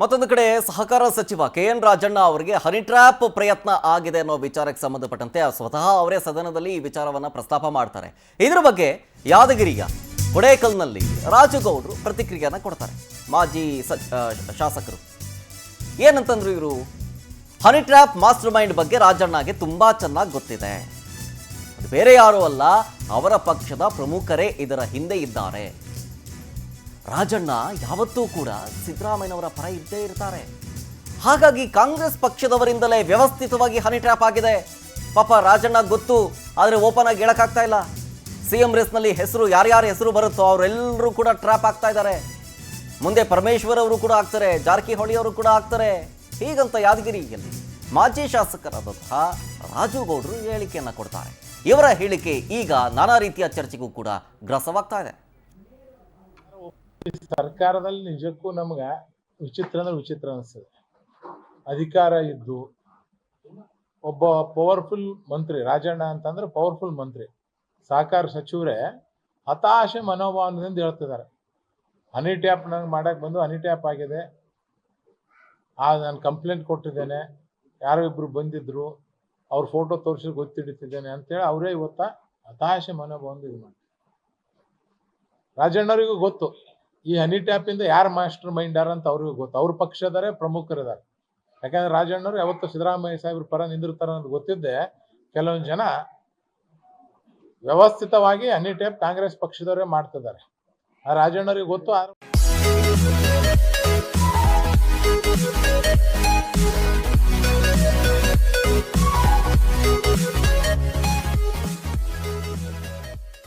ಮತ್ತೊಂದು ಕಡೆ ಸಹಕಾರ ಸಚಿವ KN ರಾಜಣ್ಣ ಅವರಿಗೆ ಹನಿ ಟ್ರ್ಯಾಪ್ ಪ್ರಯತ್ನ ಆಗಿದೆ ಅನ್ನೋ ವಿಚಾರಕ್ಕೆ ಸಂಬಂಧಪಟ್ಟಂತೆ ಸ್ವತಃ ಅವರೇ ಸದನದಲ್ಲಿ ಈ ವಿಚಾರವನ್ನು ಪ್ರಸ್ತಾಪ ಮಾಡ್ತಾರೆ. ಇದರ ಬಗ್ಗೆ ಯಾದಗಿರಿಯ ಕೊಡೇಕಲ್ನಲ್ಲಿ ರಾಜುಗೌಡರು ಪ್ರತಿಕ್ರಿಯೆಯನ್ನು ಕೊಡ್ತಾರೆ. ಮಾಜಿ ಶಾಸಕರು ಏನಂತಂದ್ರು, ಇವರು ಹನಿ ಟ್ರ್ಯಾಪ್ ಮಾಸ್ಟರ್ ಮೈಂಡ್ ಬಗ್ಗೆ ರಾಜಣ್ಣಗೆ ತುಂಬಾ ಚೆನ್ನಾಗಿ ಗೊತ್ತಿದೆ. ಅದು ಬೇರೆ ಯಾರೂ ಅಲ್ಲ, ಅವರ ಪಕ್ಷದ ಪ್ರಮುಖರೇ ಇದರ ಹಿಂದೆ ಇದ್ದಾರೆ. ರಾಜಣ್ಣ ಯಾವತ್ತೂ ಕೂಡ ಸಿದ್ದರಾಮಯ್ಯನವರ ಪರ ಇದ್ದೇ ಇರ್ತಾರೆ. ಹಾಗಾಗಿ ಕಾಂಗ್ರೆಸ್ ಪಕ್ಷದವರಿಂದಲೇ ವ್ಯವಸ್ಥಿತವಾಗಿ ಹನಿ ಟ್ರ್ಯಾಪ್ ಆಗಿದೆ. ಪಾಪ ರಾಜಣ್ಣ ಗೊತ್ತು, ಆದರೆ ಓಪನ್ ಆಗಿ ಹೇಳಕ್ಕಾಗ್ತಾ ಇಲ್ಲ. CM ರೇಸ್ನಲ್ಲಿ ಹೆಸರು ಯಾರ್ಯಾರ ಹೆಸರು ಬರುತ್ತೋ ಅವರೆಲ್ಲರೂ ಕೂಡ ಟ್ರ್ಯಾಪ್ ಆಗ್ತಾ ಇದ್ದಾರೆ. ಮುಂದೆ ಪರಮೇಶ್ವರ್ ಅವರು ಕೂಡ ಆಗ್ತಾರೆ, ಜಾರಕಿಹೊಳಿ ಅವರು ಕೂಡ ಆಗ್ತಾರೆ. ಹೀಗಂತ ಯಾದಗಿರಿಯಲ್ಲಿ ಮಾಜಿ ಶಾಸಕರಾದಂತಹ ರಾಜುಗೌಡರು ಹೇಳಿಕೆಯನ್ನು ಕೊಡ್ತಾರೆ. ಇವರ ಹೇಳಿಕೆ ಈಗ ನಾನಾ ರೀತಿಯ ಚರ್ಚೆಗೂ ಕೂಡ ಗ್ರಾಸವಾಗ್ತಾ ಇದೆ. ಸರ್ಕಾರದಲ್ಲಿ ನಿಜಕ್ಕೂ ನಮ್ಗೆ ವಿಚಿತ್ರ ಅನಿಸ್ತದೆ. ಅಧಿಕಾರ ಇದ್ದು ಒಬ್ಬ ಪವರ್ಫುಲ್ ಮಂತ್ರಿ, ರಾಜಣ್ಣ ಅಂತಂದ್ರೆ ಪವರ್ಫುಲ್ ಮಂತ್ರಿ, ಸಹಕಾರ ಸಚಿವರೇ ಹತಾಶೆ ಮನೋಭಾವದಿಂದ ಹೇಳ್ತಿದ್ದಾರೆ. ಹನಿ ಟ್ಯಾಪ್ ನಂಗೆ ಮಾಡಕ್ಕೆ ಬಂದು ಹನಿ ಟ್ಯಾಪ್ ಆಗಿದೆ, ನಾನು ಕಂಪ್ಲೇಂಟ್ ಕೊಟ್ಟಿದ್ದೇನೆ, ಯಾರೋ ಇಬ್ರು ಬಂದಿದ್ರು, ಅವ್ರ ಫೋಟೋ ತೋರಿಸಿ ಗೊತ್ತಿಡ್ತಿದ್ದೇನೆ ಅಂತೇಳಿ ಅವರೇ ಇವತ್ತ ಹತಾಶೆ ಮನೋಭಾವದಿಂದ ಇದು ಮಾಡಿ. ರಾಜಣ್ಣವರಿಗೂ ಗೊತ್ತು ಈ ಹನಿ ಟ್ಯಾಪ್ ಇಂದ ಯಾರು ಮಾಸ್ಟರ್ ಮೈಂಡಾರ ಅಂತ ಅವ್ರಿಗೂ ಗೊತ್ತು. ಅವ್ರ ಪಕ್ಷದವರೇ ಪ್ರಮುಖರಿದ್ದಾರೆ. ಯಾಕಂದ್ರೆ ರಾಜಣ್ಣವ್ರು ಯಾವತ್ತು ಸಿದ್ದರಾಮಯ್ಯ ಸಾಹೇಬ್ರ ಪರ ನಿಂದಿರ್ತಾರ ಅಂತ ಗೊತ್ತಿದ್ದೆ ಕೆಲವೊಂದು ಜನ ವ್ಯವಸ್ಥಿತವಾಗಿ ಹನಿ ಟ್ಯಾಪ್ ಕಾಂಗ್ರೆಸ್ ಪಕ್ಷದವರೇ ಮಾಡ್ತಿದ್ದಾರೆ. ಆ ರಾಜಣ್ಣವ್ರಿಗೆ ಗೊತ್ತು.